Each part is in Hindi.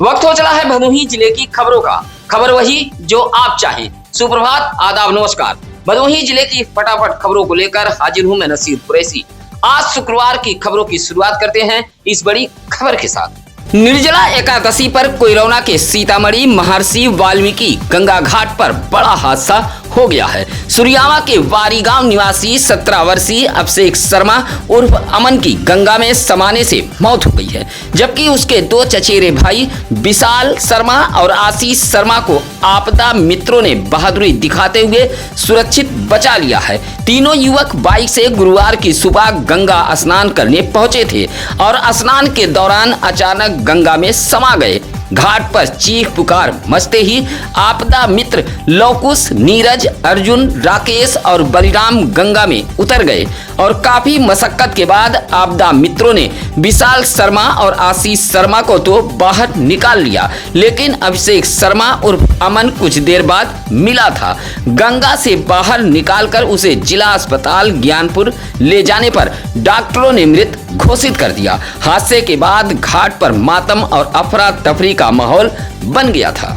वक्त हो चला है भदोही जिले की खबरों का। खबर वही जो आप चाहें। सुप्रभात, आदाब, नमस्कार। भदोही जिले की फटाफट खबरों को लेकर हाजिर हूं मैं नसीर कुरैशी। आज शुक्रवार की खबरों की शुरुआत करते हैं इस बड़ी खबर के साथ। निर्जला एकादशी पर कोइरौना के सीतामढ़ी महर्षि वाल्मीकि गंगा घाट पर बड़ा हादसा हो गया है। सुरियामा के वारी गांव निवासी 17 वर्षीय अभिषेक शर्मा उर्फ अमन की गंगा में समाने से मौत हो गई है, जबकि उसके 2 चचेरे भाई विशाल शर्मा और आशीष शर्मा को आपदा मित्रों ने बहादुरी दिखाते हुए सुरक्षित बचा लिया है। तीनों युवक बाइक से गुरुवार की सुबह गंगा स्नान करने पहुंचे थे और स्नान के दौरान अचानक गंगा में समा गए। घाट पर चीख पुकार मचते ही आपदा मित्र लौकुश, नीरज, अर्जुन, राकेश और बलिराम गंगा में उतर गए और काफी मशक्कत के बाद आपदा मित्रों ने विशाल शर्मा और आशीष शर्मा को तो बाहर निकाल लिया, लेकिन अभिषेक शर्मा उर्फ अमन कुछ देर बाद मिला था। गंगा से बाहर निकालकर उसे जिला अस्पताल ज्ञानपुर ले जाने पर डॉक्टरों ने मृत घोषित कर दिया। हादसे के बाद घाट पर मातम और अफरा तफरी का माहौल बन गया था।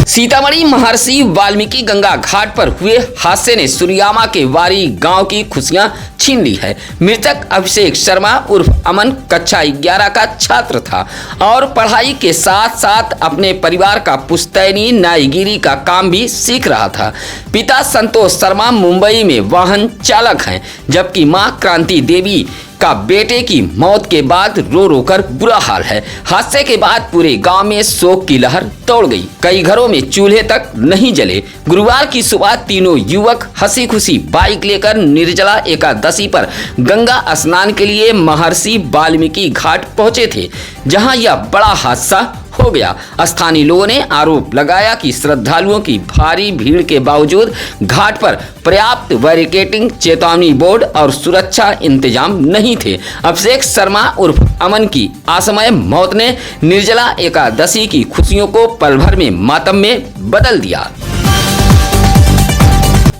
सीतामढ़ी महर्षि वाल्मीकि गंगा घाट पर हुए हादसे ने सुरियामा के वारी गांव की खुशियां छीन ली है। मृतक अभिषेक शर्मा उर्फ अमन कक्षा 11 का छात्र था और पढ़ाई के साथ साथ अपने परिवार का पुश्तैनी नाईगिरी का काम भी सीख रहा था। पिता संतोष शर्मा मुंबई में वाहन चालक हैं, जबकि मां क्रांति देवी का बेटे की मौत के बाद रो रो कर बुरा हाल है। हादसे के बाद पूरे गांव में शोक की लहर दौड़ गई। कई घरों में चूल्हे तक नहीं जले। गुरुवार की सुबह तीनों युवक हंसी खुशी बाइक लेकर निर्जला एकादशी पर गंगा स्नान के लिए महर्षि वाल्मीकि घाट पहुंचे थे, जहां यह बड़ा हादसा हो गया। स्थानीय लोगों ने आरोप लगाया कि श्रद्धालुओं की भारी भीड़ के बावजूद घाट पर पर्याप्त बैरिकेडिंग, चेतावनी बोर्ड और सुरक्षा इंतजाम नहीं थे। अभिषेक शर्मा उर्फ अमन की असमय मौत ने निर्जला एकादशी की खुशियों को पल भर में मातम में बदल दिया।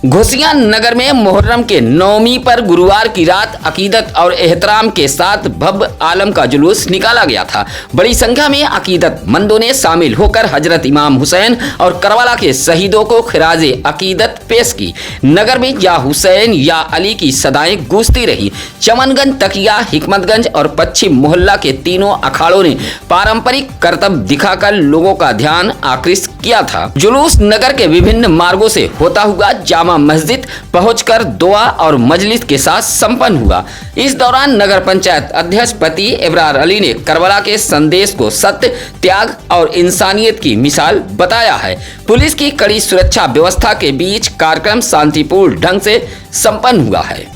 घोसियां नगर में मुहर्रम के नौमी पर गुरुवार की रात अकीदत और एहतराम के साथ भव्य आलम का जुलूस निकाला गया था। बड़ी संख्या में अकीदतमंदों ने शामिल होकर हजरत इमाम हुसैन और करबला के शहीदों को खिराजे अकीदत पेश की। नगर में या हुसैन या अली की सदाएं गूंजती रही। चमनगंज, तकिया, हिकमतगंज और पश्चिम मोहल्ला के तीनों अखाड़ों ने पारंपरिक करतब दिखाकर लोगों का ध्यान आकृष्ट किया था। जुलूस नगर के विभिन्न मार्गों से होता हुआ जामा मस्जिद पहुंचकर दुआ और मजलिस के साथ संपन्न हुआ। इस दौरान नगर पंचायत अध्यक्ष पति इब्रार अली ने करबला के संदेश को सत्य, त्याग और इंसानियत की मिसाल बताया है। पुलिस की कड़ी सुरक्षा व्यवस्था के बीच कार्यक्रम शांतिपूर्ण ढंग से संपन्न हुआ है।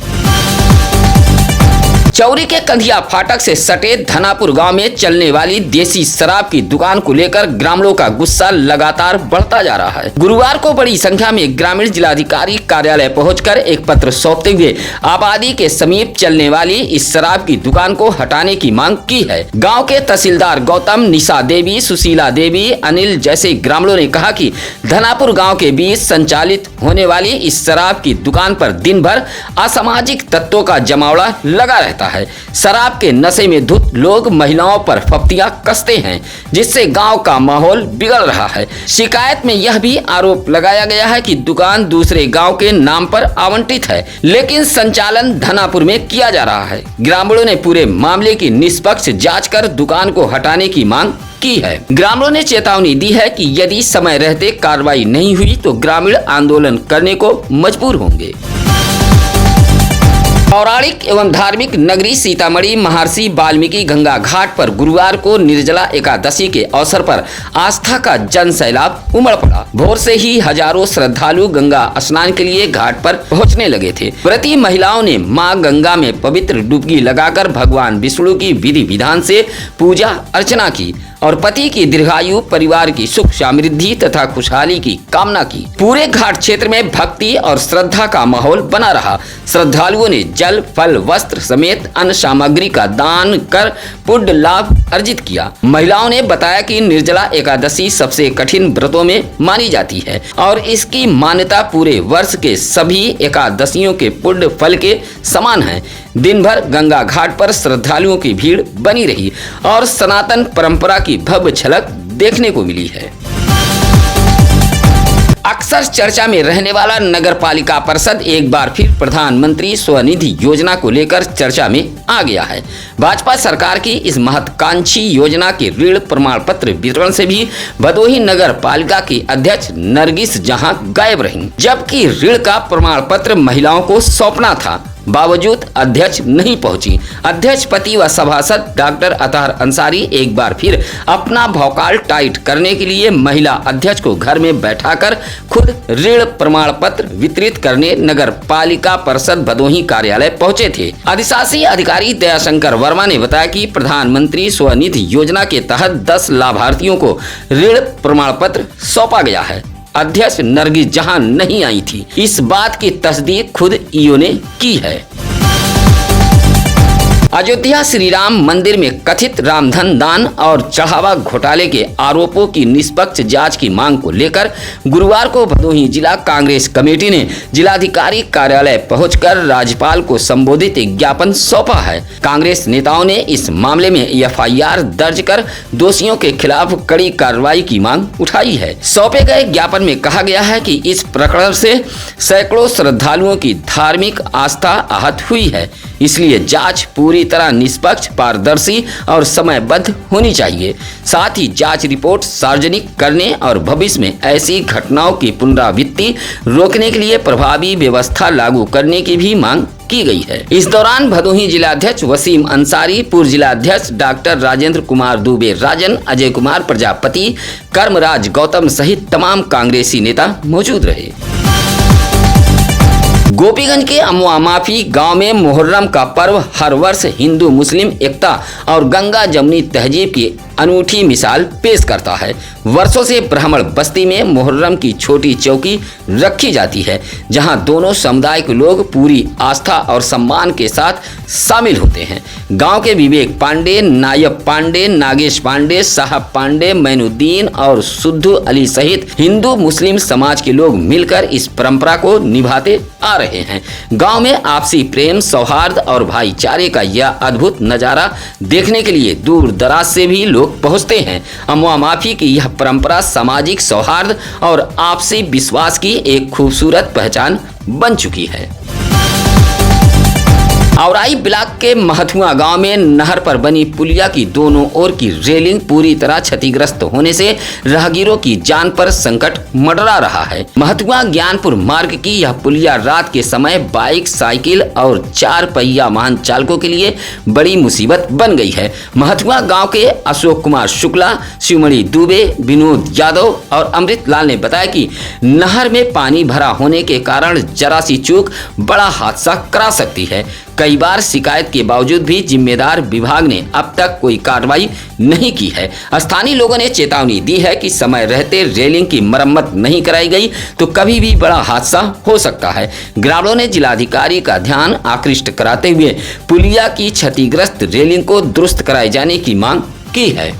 चौरी के कंधिया फाटक से सटे धनापुर गांव में चलने वाली देसी शराब की दुकान को लेकर ग्रामीणों का गुस्सा लगातार बढ़ता जा रहा है। गुरुवार को बड़ी संख्या में ग्रामीण जिलाधिकारी कार्यालय पहुंचकर एक पत्र सौंपते हुए आबादी के समीप चलने वाली इस शराब की दुकान को हटाने की मांग की है। गाँव के तहसीलदार गौतम, निशा देवी, सुशीला देवी, अनिल जैसे ग्रामीणों ने कहा कि धनापुर गाँव के बीच संचालित होने वाली इस शराब की दुकान पर दिन भर असामाजिक तत्वों का जमावड़ा लगा रहता है। शराब के नशे में धुत लोग महिलाओं पर फप्तियां कसते हैं, जिससे गांव का माहौल बिगड़ रहा है। शिकायत में यह भी आरोप लगाया गया है कि दुकान दूसरे गांव के नाम पर आवंटित है, लेकिन संचालन धनापुर में किया जा रहा है। ग्रामीणों ने पूरे मामले की निष्पक्ष जांच कर दुकान को हटाने की मांग की है। ग्रामीणों ने चेतावनी दी है कि यदि समय रहते कार्रवाई नहीं हुई तो ग्रामीण आंदोलन करने को मजबूर होंगे। पौराणिक एवं धार्मिक नगरी सीतामढ़ी महर्षि वाल्मीकि गंगा घाट पर गुरुवार को निर्जला एकादशी के अवसर पर आस्था का जन सैलाब उमड़ पड़ा। भोर से ही हजारों श्रद्धालु गंगा स्नान के लिए घाट पर पहुंचने लगे थे। व्रती महिलाओं ने मां गंगा में पवित्र डुबकी लगाकर भगवान विष्णु की विधि विधान से पूजा अर्चना की। और पति की दीर्घायु, परिवार की सुख समृद्धि तथा खुशहाली की कामना की। पूरे घाट क्षेत्र में भक्ति और श्रद्धा का माहौल बना रहा। श्रद्धालुओं ने जल, फल, वस्त्र समेत अन्य सामग्री का दान कर पुण्य लाभ अर्जित किया। महिलाओं ने बताया कि निर्जला एकादशी सबसे कठिन व्रतों में मानी जाती है और इसकी मान्यता पूरे वर्ष के सभी एकादशियों के पुण्य फल के समान है। दिन भर गंगा घाट पर श्रद्धालुओं की भीड़ बनी रही और सनातन परंपरा की भव्य झलक देखने को मिली है। अक्सर चर्चा में रहने वाला नगर पालिका परिषद एक बार फिर प्रधानमंत्री स्वनिधि योजना को लेकर चर्चा में आ गया है। भाजपा सरकार की इस महत्वाकांक्षी योजना के ऋण प्रमाण पत्र वितरण से भी भदोही नगर पालिका की अध्यक्ष नरगिस जहां गायब रहीं, जबकि ऋण का प्रमाण पत्र महिलाओं को सौंपना था, बावजूद अध्यक्ष नहीं पहुंची। अध्यक्ष पति व सभासद डॉक्टर अतहर अंसारी एक बार फिर अपना भौकाल टाइट करने के लिए महिला अध्यक्ष को घर में बैठाकर खुद ऋण प्रमाण पत्र वितरित करने नगर पालिका परिषद भदोही कार्यालय पहुंचे थे। अधिशासी अधिकारी दयाशंकर वर्मा ने बताया कि प्रधानमंत्री स्वनिधि योजना के तहत 10 लाभार्थियों को ऋण प्रमाण पत्र सौंपा गया है। अध्यक्ष नरगिस जहां नहीं आई थी, इस बात की तस्दीक खुद ईओ ने की है। अयोध्या श्री राम मंदिर में कथित रामधन दान और चढ़ावा घोटाले के आरोपों की निष्पक्ष जांच की मांग को लेकर गुरुवार को भदोही जिला कांग्रेस कमेटी ने जिलाधिकारी कार्यालय पहुंचकर राज्यपाल को संबोधित एक ज्ञापन सौंपा है। कांग्रेस नेताओं ने इस मामले में एफआईआर दर्ज कर दोषियों के खिलाफ कड़ी कार्रवाई की मांग उठाई है। सौंपे गए ज्ञापन में कहा गया है कि इस प्रकरण से सैकड़ों श्रद्धालुओं की धार्मिक आस्था आहत हुई है, इसलिए जांच पूरी तरह निष्पक्ष, पारदर्शी और समयबद्ध होनी चाहिए। साथ ही जांच रिपोर्ट सार्वजनिक करने और भविष्य में ऐसी घटनाओं की पुनरावृत्ति रोकने के लिए प्रभावी व्यवस्था लागू करने की भी मांग की गई है। इस दौरान भदोही जिलाध्यक्ष वसीम अंसारी, पूर्व जिलाध्यक्ष डॉक्टर राजेंद्र कुमार दुबे राजन, अजय कुमार प्रजापति, कर्मराज गौतम सहित तमाम कांग्रेसी नेता मौजूद रहे। गोपीगंज के अमुआ माफी गांव में मुहर्रम का पर्व हर वर्ष हिंदू मुस्लिम एकता और गंगा जमुनी तहजीब की अनूठी मिसाल पेश करता है। वर्षों से ब्राह्मण बस्ती में मुहर्रम की छोटी चौकी रखी जाती है, जहां दोनों समुदाय के लोग पूरी आस्था और सम्मान के साथ शामिल होते हैं। गांव के विवेक पांडे, नायब पांडे, नागेश पांडे, साहब पांडे, मैनुद्दीन और सुद्धू अली सहित हिंदू मुस्लिम समाज के लोग मिलकर इस परंपरा को निभाते आ रहे हैं। गांव में आपसी प्रेम, सौहार्द और भाईचारे का यह अद्भुत नजारा देखने के लिए दूर दराज से भी लोग पहुंचते हैं। अमुआ माफी की यह परंपरा सामाजिक सौहार्द और आपसी विश्वास की एक खूबसूरत पहचान बन चुकी है। औराई ब्लॉक के महथुआ गांव में नहर पर बनी पुलिया की दोनों ओर की रेलिंग पूरी तरह क्षतिग्रस्त होने से राहगीरों की जान पर संकट मंडरा रहा है। महथुआ ज्ञानपुर मार्ग की यह पुलिया रात के समय बाइक, साइकिल और 4 पहिया वाहन चालकों के लिए बड़ी मुसीबत बन गई है। महथुआ गांव के अशोक कुमार शुक्ला, शिवमणि दुबे, विनोद यादव और अमृत लाल ने बताया कि नहर में पानी भरा होने के कारण जरा सी चूक बड़ा हादसा करा सकती है। कई बार शिकायत के बावजूद भी जिम्मेदार विभाग ने अब तक कोई कार्रवाई नहीं की है। स्थानीय लोगों ने चेतावनी दी है कि समय रहते रेलिंग की मरम्मत नहीं कराई गई तो कभी भी बड़ा हादसा हो सकता है। ग्रामीणों ने जिलाधिकारी का ध्यान आकृष्ट कराते हुए पुलिया की क्षतिग्रस्त रेलिंग को दुरुस्त कराए जाने की मांग की है।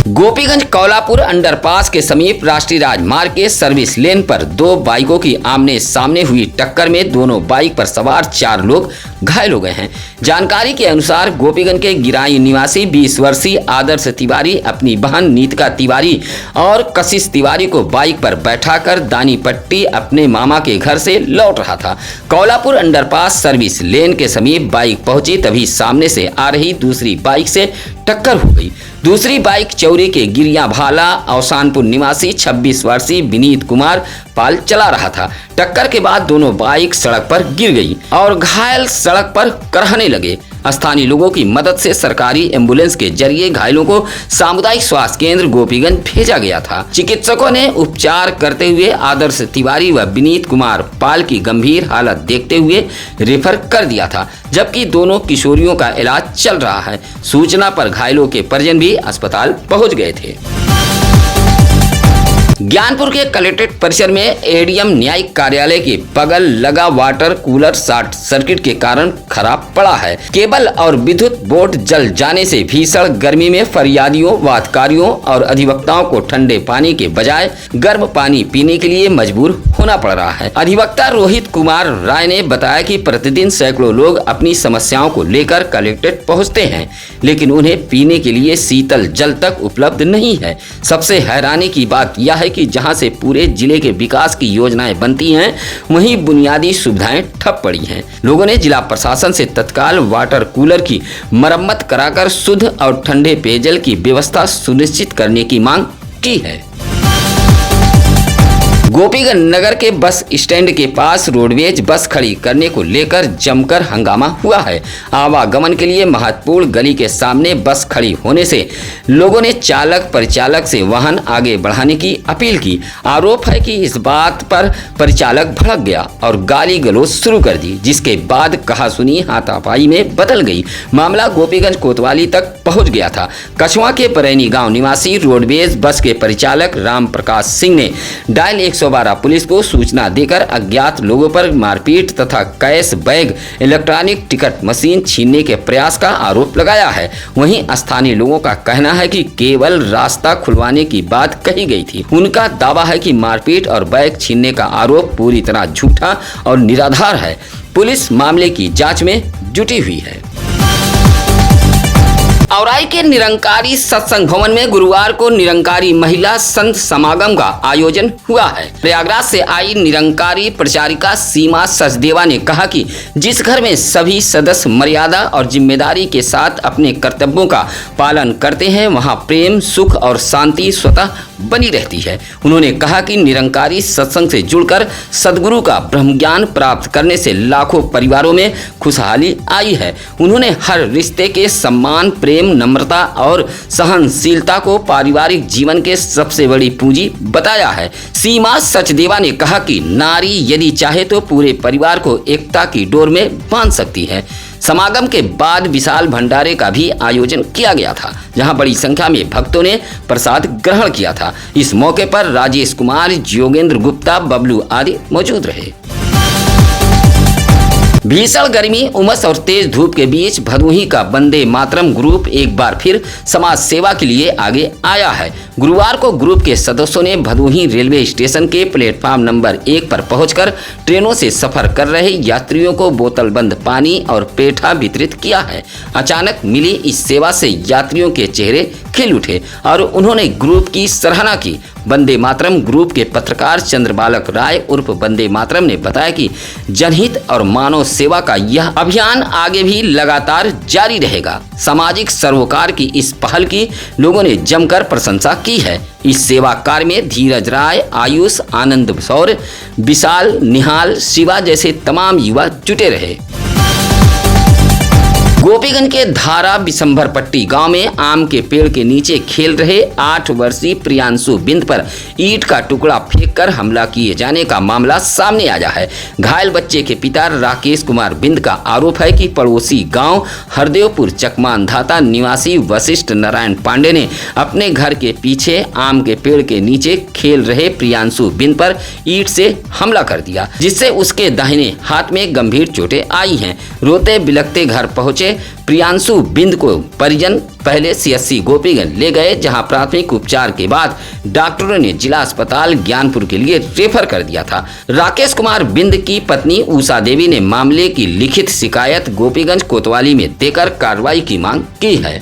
गोपीगंज कौलापुर अंडरपास के समीप राष्ट्रीय राजमार्ग के सर्विस लेन पर 2 बाइकों की आमने सामने हुई टक्कर में दोनों बाइक पर सवार 4 लोग घायल हो गए हैं। जानकारी के अनुसार गोपीगंज के गिराई निवासी 20 वर्षीय आदर्श तिवारी अपनी बहन नीतिका तिवारी और कशिश तिवारी को बाइक पर बैठाकर दानीपट्टी अपने मामा के घर से लौट रहा था। कौलापुर अंडरपास सर्विस लेन के समीप बाइक पहुंची तभी सामने से आ रही दूसरी बाइक से टक्कर हो गई। दूसरी बाइक चौरी के गिरिया भाला अवसानपुर निवासी 26 वर्षीय विनीत कुमार पाल चला रहा था। टक्कर के बाद दोनों बाइक सड़क पर गिर गई और घायल सड़क पर करहने लगे। स्थानीय लोगों की मदद से सरकारी एम्बुलेंस के जरिए घायलों को सामुदायिक स्वास्थ्य केंद्र गोपीगंज भेजा गया था। चिकित्सकों ने उपचार करते हुए आदर्श तिवारी व विनीत कुमार पाल की गंभीर हालत देखते हुए रेफर कर दिया था, जबकि दोनों किशोरियों का इलाज चल रहा है। सूचना पर घायलों के परिजन भी अस्पताल पहुंच गए थे। ज्ञानपुर के कलेक्ट्रेट परिसर में एडीएम न्यायिक कार्यालय के बगल लगा वाटर कूलर शॉर्ट सर्किट के कारण खराब पड़ा है। केबल और विद्युत बोर्ड जल जाने से भीषण गर्मी में फरियादियों, वादकारियों और अधिवक्ताओं को ठंडे पानी के बजाय गर्म पानी पीने के लिए मजबूर होना पड़ रहा है। अधिवक्ता रोहित कुमार राय ने बताया कि प्रतिदिन सैकड़ों लोग अपनी समस्याओं को लेकर कलेक्ट्रेट पहुँचते हैं, लेकिन उन्हें पीने के लिए शीतल जल तक उपलब्ध नहीं है। सबसे हैरानी की बात यह है कि जहां से पूरे जिले के विकास की योजनाएं बनती हैं, वहीं बुनियादी सुविधाएं ठप पड़ी हैं। लोगों ने जिला प्रशासन से तत्काल वाटर कूलर की मरम्मत कराकर शुद्ध और ठंडे पेयजल की व्यवस्था सुनिश्चित करने की मांग की है। गोपीगंज नगर के बस स्टैंड के पास रोडवेज बस खड़ी करने को लेकर जमकर हंगामा हुआ है। आवागमन के लिए महत्वपूर्ण गली के सामने बस खड़ी होने से लोगों ने चालक परिचालक से वाहन आगे बढ़ाने की अपील की। आरोप है कि इस बात पर परिचालक भड़क गया और गाली गलौज शुरू कर दी, जिसके बाद कहासुनी हाथापाई में बदल गई। मामला गोपीगंज कोतवाली तक पहुंच गया था। कछुआ के परैनी गांव निवासी रोडवेज बस के परिचालक राम प्रकाश सिंह ने डायल 112 पुलिस को सूचना देकर अज्ञात लोगों पर मारपीट तथा cash bag, electronic ticket machine छीनने के प्रयास का आरोप लगाया है। वहीं स्थानीय लोगों का कहना है कि केवल रास्ता खुलवाने की बात कही गई थी। उनका दावा है कि मारपीट और बैग छीनने का आरोप पूरी तरह झूठा और निराधार है। पुलिस मामले की जांच में जुटी हुई है। औराई के निरंकारी सत्संग भवन में गुरुवार को निरंकारी महिला संत समागम का आयोजन हुआ है। प्रयागराज से आई निरंकारी प्रचारिका सीमा सचदेवा ने कहा कि जिस घर में सभी सदस्य मर्यादा और जिम्मेदारी के साथ अपने कर्तव्यों का पालन करते हैं, वहां प्रेम, सुख और शांति स्वतः बनी रहती है। उन्होंने कहा कि निरंकारी सत्संग से जुड़कर सदगुरु का ब्रह्म ज्ञान प्राप्त करने से लाखों परिवारों में खुशहाली आई है। उन्होंने हर रिश्ते के सम्मान, प्रेम, नम्रता और सहनशीलता को पारिवारिक जीवन के सबसे बड़ी पूंजी बताया है। सीमा सचदेवा ने कहा कि नारी यदि चाहे तो पूरे परिवार को एकता की डोर में बांध सकती है। समागम के बाद विशाल भंडारे का भी आयोजन किया गया था, जहां बड़ी संख्या में भक्तों ने प्रसाद ग्रहण किया था। इस मौके पर राजेश कुमार, योगेंद्र गुप्ता, बबलू आदि मौजूद रहे। भीषण गर्मी, उमस और तेज धूप के बीच भदोही का वंदे मातरम ग्रुप एक बार फिर समाज सेवा के लिए आगे आया है। गुरुवार को ग्रुप के सदस्यों ने भदोही रेलवे स्टेशन के प्लेटफॉर्म नंबर 1 पर पहुंचकर ट्रेनों से सफर कर रहे यात्रियों को बोतलबंद पानी और पेठा वितरित किया है। अचानक मिली इस सेवा से यात्रियों के चेहरे खिल उठे और उन्होंने ग्रुप की सराहना की। वंदे मातरम ग्रुप के पत्रकार चंद्रबालक राय उर्फ वंदे मातरम ने बताया कि जनहित और मानव सेवा का यह अभियान आगे भी लगातार जारी रहेगा। सामाजिक सरोकार की इस पहल की लोगों ने जमकर प्रशंसा की है। इस सेवा कार्य में धीरज राय, आयुष, आनंद सौर, विशाल, निहाल, शिवा जैसे तमाम युवा जुटे रहे। गोपीगंज के धारा बिशंभर पट्टी गांव में आम के पेड़ के नीचे खेल रहे 8 वर्षीय प्रियांशु बिंद पर ईंट का टुकड़ा फेंककर हमला किए जाने का मामला सामने आया है। घायल बच्चे के पिता राकेश कुमार बिंद का आरोप है कि पड़ोसी गांव हरदेवपुर चकमानधाता निवासी वशिष्ठ नारायण पांडे ने अपने घर के पीछे आम के पेड़ के नीचे खेल रहे प्रियांशु बिंद पर ईंट से हमला कर दिया, जिससे उसके दाहिने हाथ में गंभीर चोटें आई हैं। रोते बिलखते घर पहुंचे प्रियांशु बिंद को परिजन पहले सीएससी गोपीगंज ले गए, जहां प्राथमिक उपचार के बाद डॉक्टरों ने जिला अस्पताल ज्ञानपुर के लिए रेफर कर दिया था। राकेश कुमार बिंद की पत्नी उषा देवी ने मामले की लिखित शिकायत गोपीगंज कोतवाली में देकर कार्रवाई की मांग की है।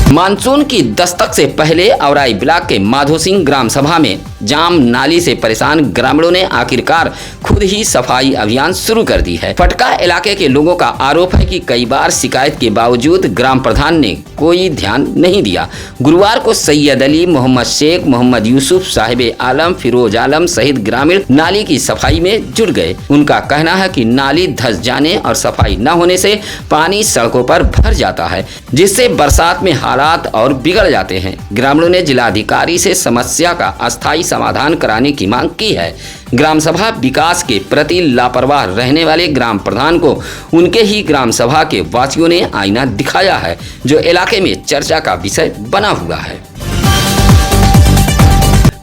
मानसून की दस्तक से पहले औराई ब्लॉक के माधो सिंह ग्राम सभा में जाम नाली से परेशान ग्रामीणों ने आखिरकार खुद ही सफाई अभियान शुरू कर दी है। फटका इलाके के लोगों का आरोप है कि कई बार शिकायत के बावजूद ग्राम प्रधान ने कोई ध्यान नहीं दिया। गुरुवार को सैयद अली, मोहम्मद शेख, मोहम्मद यूसुफ, साहिब आलम, फिरोज आलम सहित ग्रामीण नाली की सफाई में जुट गए। उनका कहना है कि नाली धंस जाने और सफाई न होने से पानी सड़कों पर भर जाता है, जिससे बरसात में हालात और बिगड़ जाते हैं। ग्रामीणों ने जिलाधिकारी से समस्या का अस्थायी समाधान कराने की मांग की है। ग्राम सभा विकास के प्रति लापरवाह रहने वाले ग्राम प्रधान को उनके ही ग्राम सभा के वासियों ने आईना दिखाया है, जो इलाके में चर्चा का विषय बना हुआ है।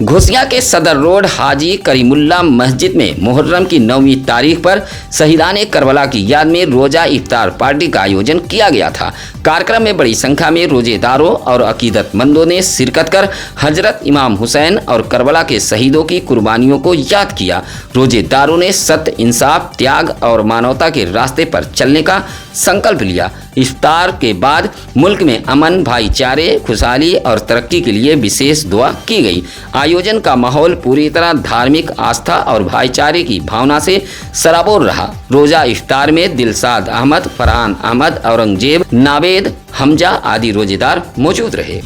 घोसिया के सदर रोड हाजी करीमुल्ला मस्जिद में मुहर्रम की 9वीं तारीख पर शहीदाने करबला की याद में रोजा इफ्तार पार्टी का आयोजन किया गया था। कार्यक्रम में बड़ी संख्या में रोजेदारों और अकीदतमंदों ने शिरकत कर हजरत इमाम हुसैन और करबला के शहीदों की कुर्बानियों को याद किया। रोजेदारों ने सत्य, इंसाफ, त्याग और मानवता के रास्ते पर चलने का संकल्प लिया। इफ्तार के बाद मुल्क में अमन, भाईचारे, खुशहाली और तरक्की के लिए विशेष दुआ की गई। आयोजन का माहौल पूरी तरह धार्मिक आस्था और भाईचारे की भावना से सराबोर रहा। रोजा इफ्तार में दिलशाद अहमद, फरहान अहमद, औरंगजेब, नावेद, हमजा आदि रोजेदार मौजूद रहे।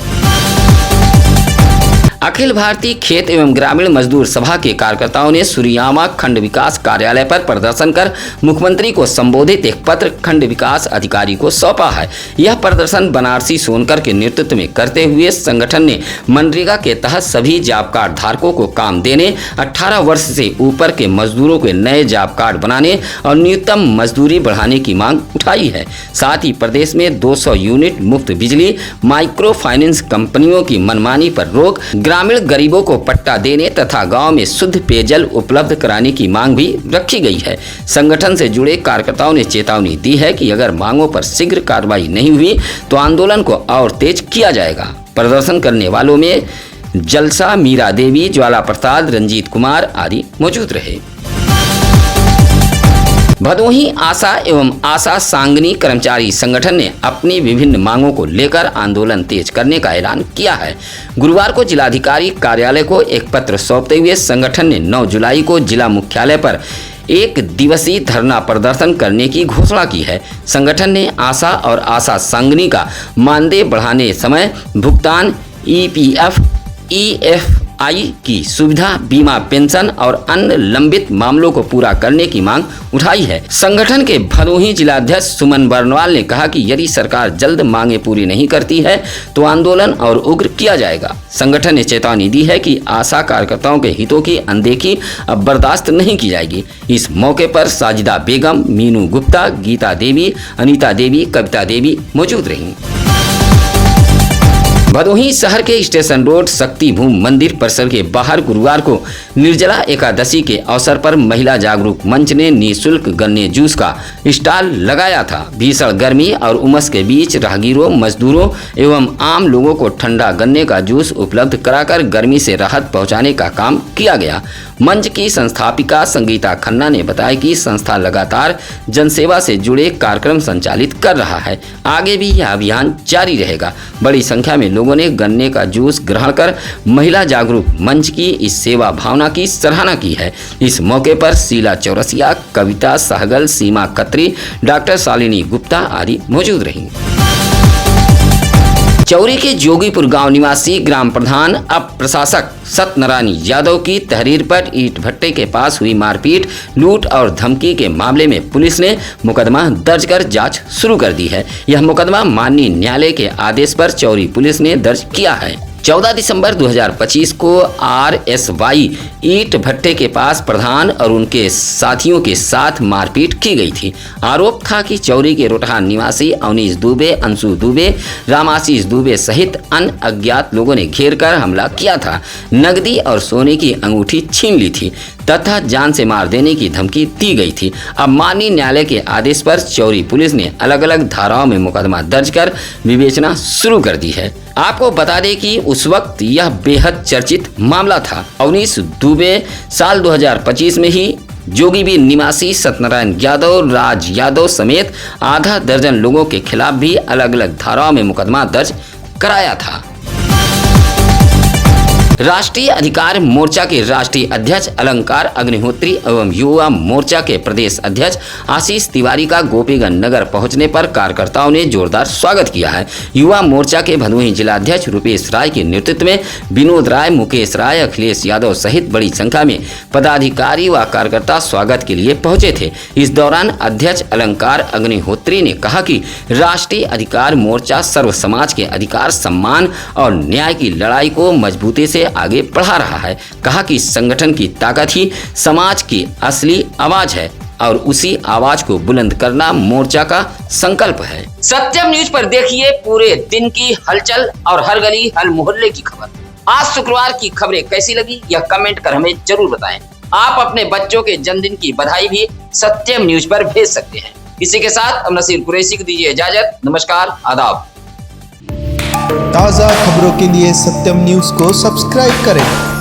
अखिल भारतीय खेत एवं ग्रामीण मजदूर सभा के कार्यकर्ताओं ने सुरियामा खंड विकास कार्यालय पर प्रदर्शन कर मुख्यमंत्री को संबोधित एक पत्र खंड विकास अधिकारी को सौंपा है। यह प्रदर्शन बनारसी सोनकर के नेतृत्व में करते हुए संगठन ने मनरेगा के तहत सभी जॉब कार्ड धारकों को काम देने, 18 वर्ष से ऊपर के मजदूरों के नए जॉब कार्ड बनाने और न्यूनतम मजदूरी बढ़ाने की मांग उठाई है। साथ ही प्रदेश में 200 यूनिट मुफ्त बिजली, माइक्रो फाइनेंस कंपनियों की मनमानी पर रोक, ग्रामीण गरीबों को पट्टा देने तथा गांव में शुद्ध पेयजल उपलब्ध कराने की मांग भी रखी गई है। संगठन से जुड़े कार्यकर्ताओं ने चेतावनी दी है कि अगर मांगों पर शीघ्र कार्रवाई नहीं हुई तो आंदोलन को और तेज किया जाएगा। प्रदर्शन करने वालों में जलसा, मीरा देवी, ज्वाला प्रसाद, रंजीत कुमार आदि मौजूद रहे। भदोही आशा एवं आशा सांगनी कर्मचारी संगठन ने अपनी विभिन्न मांगों को लेकर आंदोलन तेज करने का ऐलान किया है। गुरुवार को जिलाधिकारी कार्यालय को एक पत्र सौंपते हुए संगठन ने 9 जुलाई को जिला मुख्यालय पर 1 दिवसीय धरना प्रदर्शन करने की घोषणा की है। संगठन ने आशा और आशा सांगनी का मानदेय बढ़ाने समय भुगतान, EPF, EFI की सुविधा, बीमा, पेंशन और अन्य लंबित मामलों को पूरा करने की मांग उठाई है। संगठन के भदोही जिलाध्यक्ष सुमन बरनवाल ने कहा कि यदि सरकार जल्द मांगे पूरी नहीं करती है तो आंदोलन और उग्र किया जाएगा। संगठन ने चेतावनी दी है कि आशा कार्यकर्ताओं के हितों की अनदेखी अब बर्दाश्त नहीं की जाएगी। इस मौके पर साजिदा बेगम, मीनू गुप्ता, गीता देवी, अनीता देवी, कविता देवी मौजूद रहीं। भदोही शहर के स्टेशन रोड शक्ति भूमि मंदिर परिसर के बाहर गुरुवार को निर्जला एकादशी के अवसर पर महिला जागरूक मंच ने निःशुल्क गन्ने जूस का स्टॉल लगाया था। भीषण गर्मी और उमस के बीच राहगीरों, मजदूरों एवं आम लोगों को ठंडा गन्ने का जूस उपलब्ध कराकर गर्मी से राहत पहुंचाने का काम किया गया। मंच की संस्थापिका संगीता खन्ना ने बताया कि संस्था लगातार जनसेवा से जुड़े कार्यक्रम संचालित कर रहा है। आगे भी यह अभियान जारी रहेगा। बड़ी संख्या में लोगों ने गन्ने का जूस ग्रहण कर महिला जागरूक मंच की इस सेवा भावना की सराहना की है। इस मौके पर शीला चौरसिया, कविता सहगल, सीमा खत्री, डॉक्टर शालिनी गुप्ता आदि मौजूद रहीं। चौरी के जोगीपुर गांव निवासी ग्राम प्रधान अब प्रशासक सत्यनारायण यादव की तहरीर पर ईंट भट्टे के पास हुई मारपीट, लूट और धमकी के मामले में पुलिस ने मुकदमा दर्ज कर जांच शुरू कर दी है। यह मुकदमा माननीय न्यायालय के आदेश पर चौरी पुलिस ने दर्ज किया है। 14 दिसंबर 2025 को RSY ईंट भट्टे के पास प्रधान और उनके साथियों के साथ मारपीट की गई थी। आरोप था कि चौरी के रोटहा निवासी अवनीश दुबे, अंशु दुबे, रामाशीष दुबे सहित अन्य अज्ञात लोगों ने घेर कर हमला किया था, नकदी और सोने की अंगूठी छीन ली थी तथा जान से मार देने की धमकी दी गई थी। अब माननीय न्यायालय के आदेश पर चौरी पुलिस ने अलग अलग धाराओं में मुकदमा दर्ज कर विवेचना शुरू कर दी है। आपको बता दें कि उस वक्त यह बेहद चर्चित मामला था। अवनीश दुबे साल 2025 में ही जोगीबीर निवासी सत्यनारायण यादव, राज यादव समेत आधा दर्जन लोगों के खिलाफ भी अलग अलग धाराओं में मुकदमा दर्ज कराया था। राष्ट्रीय अधिकार मोर्चा के राष्ट्रीय अध्यक्ष अलंकार अग्निहोत्री एवं युवा मोर्चा के प्रदेश अध्यक्ष आशीष तिवारी का गोपीगंज नगर पहुंचने पर कार्यकर्ताओं ने जोरदार स्वागत किया है। युवा मोर्चा के भदोही जिलाध्यक्ष रुपेश राय के नेतृत्व में विनोद राय, मुकेश राय, अखिलेश यादव सहित बड़ी संख्या में पदाधिकारी व कार्यकर्ता स्वागत के लिए पहुंचे थे। इस दौरान अध्यक्ष अलंकार अग्निहोत्री ने कहा कि राष्ट्रीय अधिकार मोर्चा सर्व समाज के अधिकार, सम्मान और न्याय की लड़ाई को मजबूती से आगे बढ़ा रहा है। कहा कि संगठन की ताकत ही समाज की असली आवाज है और उसी आवाज को बुलंद करना मोर्चा का संकल्प है। सत्यम न्यूज पर देखिए पूरे दिन की हलचल और हर गली हर मोहल्ले की खबर। आज शुक्रवार की खबरें कैसी लगी यह कमेंट कर हमें जरूर बताएं। आप अपने बच्चों के जन्मदिन की बधाई भी सत्यम न्यूज पर भेज सकते हैं। इसी के साथ अब नसीर कुरैशी को दीजिए इजाजत। नमस्कार, आदाब। ताज़ा खबरों के लिए सत्यम न्यूज़ को सब्सक्राइब करें।